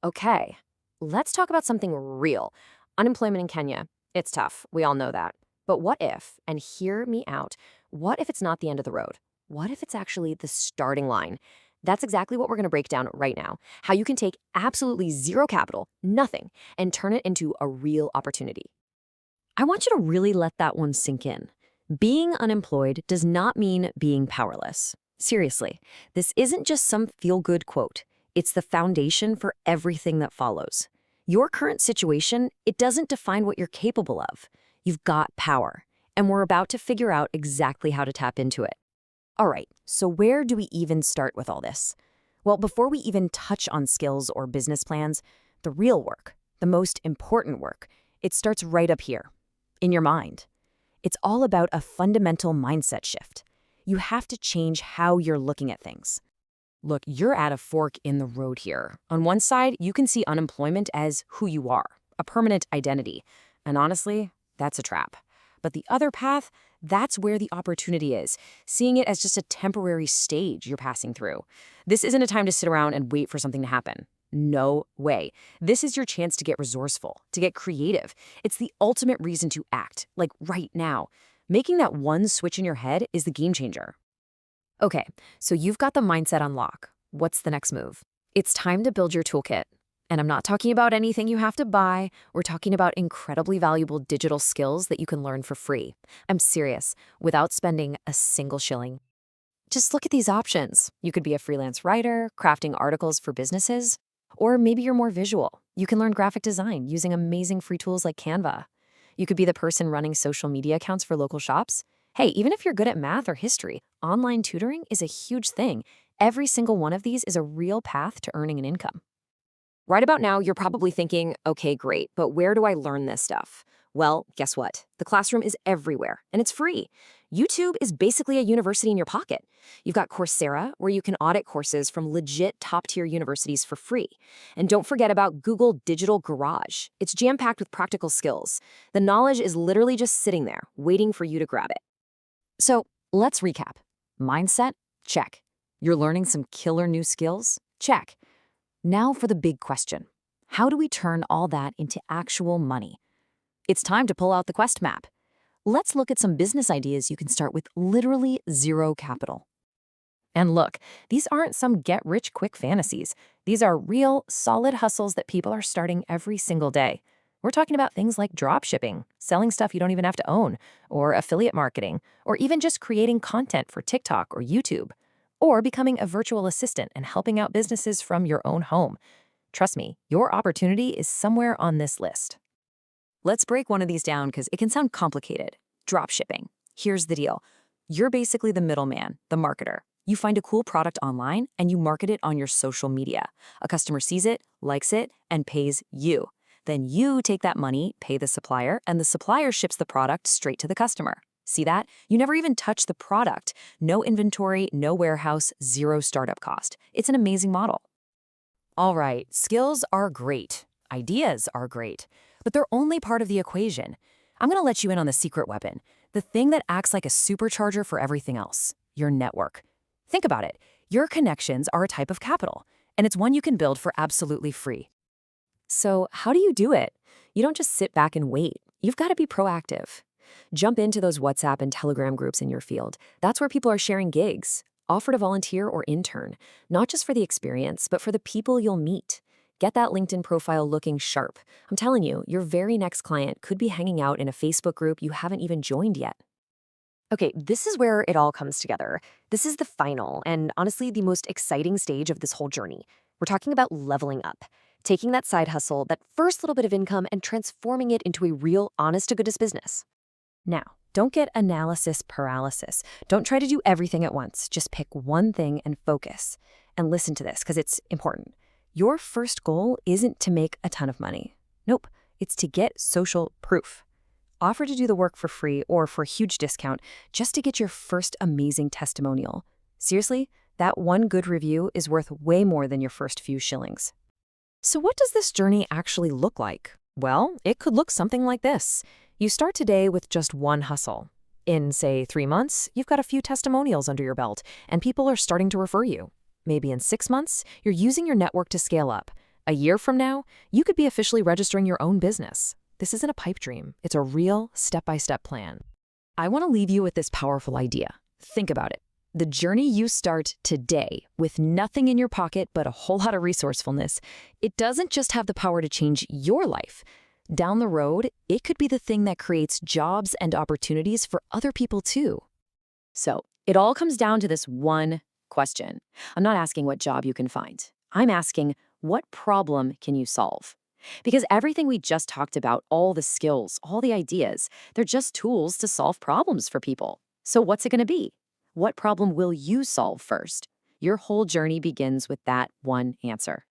Okay, let's talk about something real. Unemployment in Kenya. It's tough. We all know that. But what if, and hear me out, what if it's not the end of the road? What if it's actually the starting line? That's exactly what we're going to break down right now. How you can take absolutely zero capital, nothing, and turn it into a real opportunity. I want you to really let that one sink in. Being unemployed does not mean being powerless. Seriously, this isn't just some feel-good quote. It's the foundation for everything that follows. Your current situation, it doesn't define what you're capable of. You've got power, and we're about to figure out exactly how to tap into it. All right, so where do we even start with all this? Well, before we even touch on skills or business plans, the real work, the most important work, it starts right up here, in your mind. It's all about a fundamental mindset shift. You have to change how you're looking at things. Look, you're at a fork in the road here. On one side, you can see unemployment as who you are, a permanent identity. And honestly, that's a trap. But the other path, that's where the opportunity is, seeing it as just a temporary stage you're passing through. This isn't a time to sit around and wait for something to happen. No way. This is your chance to get resourceful, to get creative. It's the ultimate reason to act, like right now. Making that one switch in your head is the game changer. Okay, so you've got the mindset on lock. What's the next move? It's time to build your toolkit. And I'm not talking about anything you have to buy. We're talking about incredibly valuable digital skills that you can learn for free. I'm serious, without spending a single shilling. Just look at these options. You could be a freelance writer, crafting articles for businesses, or maybe you're more visual. You can learn graphic design using amazing free tools like Canva. You could be the person running social media accounts for local shops. Hey, even if you're good at math or history, online tutoring is a huge thing. Every single one of these is a real path to earning an income. Right about now, you're probably thinking, okay, great, but where do I learn this stuff? Well, guess what? The classroom is everywhere, and it's free. YouTube is basically a university in your pocket. You've got Coursera, where you can audit courses from legit top-tier universities for free. And don't forget about Google Digital Garage. It's jam-packed with practical skills. The knowledge is literally just sitting there, waiting for you to grab it. So let's recap. Mindset? Check. You're learning some killer new skills? Check. Now for the big question. How do we turn all that into actual money? It's time to pull out the quest map. Let's look at some business ideas you can start with literally zero capital. And look, these aren't some get-rich-quick fantasies. These are real, solid hustles that people are starting every single day. We're talking about things like drop shipping, selling stuff you don't even have to own, or affiliate marketing, or even just creating content for TikTok or YouTube, or becoming a virtual assistant and helping out businesses from your own home. Trust me, your opportunity is somewhere on this list. Let's break one of these down because it can sound complicated. Drop shipping. Here's the deal. You're basically the middleman, the marketer. You find a cool product online and you market it on your social media. A customer sees it, likes it, and pays you. Then you take that money, pay the supplier, and the supplier ships the product straight to the customer. See that? You never even touch the product. No inventory, no warehouse, zero startup cost. It's an amazing model. All right, skills are great. Ideas are great. But they're only part of the equation. I'm going to let you in on the secret weapon, the thing that acts like a supercharger for everything else, your network. Think about it. Your connections are a type of capital, and it's one you can build for absolutely free. So how do you do it? You don't just sit back and wait. You've got to be proactive. Jump into those WhatsApp and Telegram groups in your field. That's where people are sharing gigs. Offer to volunteer or intern, not just for the experience, but for the people you'll meet. Get that LinkedIn profile looking sharp. I'm telling you, your very next client could be hanging out in a Facebook group you haven't even joined yet. Okay, this is where it all comes together. This is the final and honestly the most exciting stage of this whole journey. We're talking about leveling up, taking that side hustle, that first little bit of income, and transforming it into a real honest-to-goodness business. Now, don't get analysis paralysis. Don't try to do everything at once. Just pick one thing and focus. And listen to this, because it's important. Your first goal isn't to make a ton of money. Nope, it's to get social proof. Offer to do the work for free or for a huge discount just to get your first amazing testimonial. Seriously, that one good review is worth way more than your first few shillings. So what does this journey actually look like? Well, it could look something like this. You start today with just one hustle. In, say, 3 months, you've got a few testimonials under your belt, and people are starting to refer you. Maybe in 6 months, you're using your network to scale up. A year from now, you could be officially registering your own business. This isn't a pipe dream. It's a real step-by-step plan. I want to leave you with this powerful idea. Think about it. The journey you start today with nothing in your pocket but a whole lot of resourcefulness, it doesn't just have the power to change your life. Down the road, it could be the thing that creates jobs and opportunities for other people too. So, it all comes down to this one question. I'm not asking what job you can find. I'm asking, what problem can you solve? Because everything we just talked about, all the skills, all the ideas, they're just tools to solve problems for people. So what's it going to be? What problem will you solve first? Your whole journey begins with that one answer.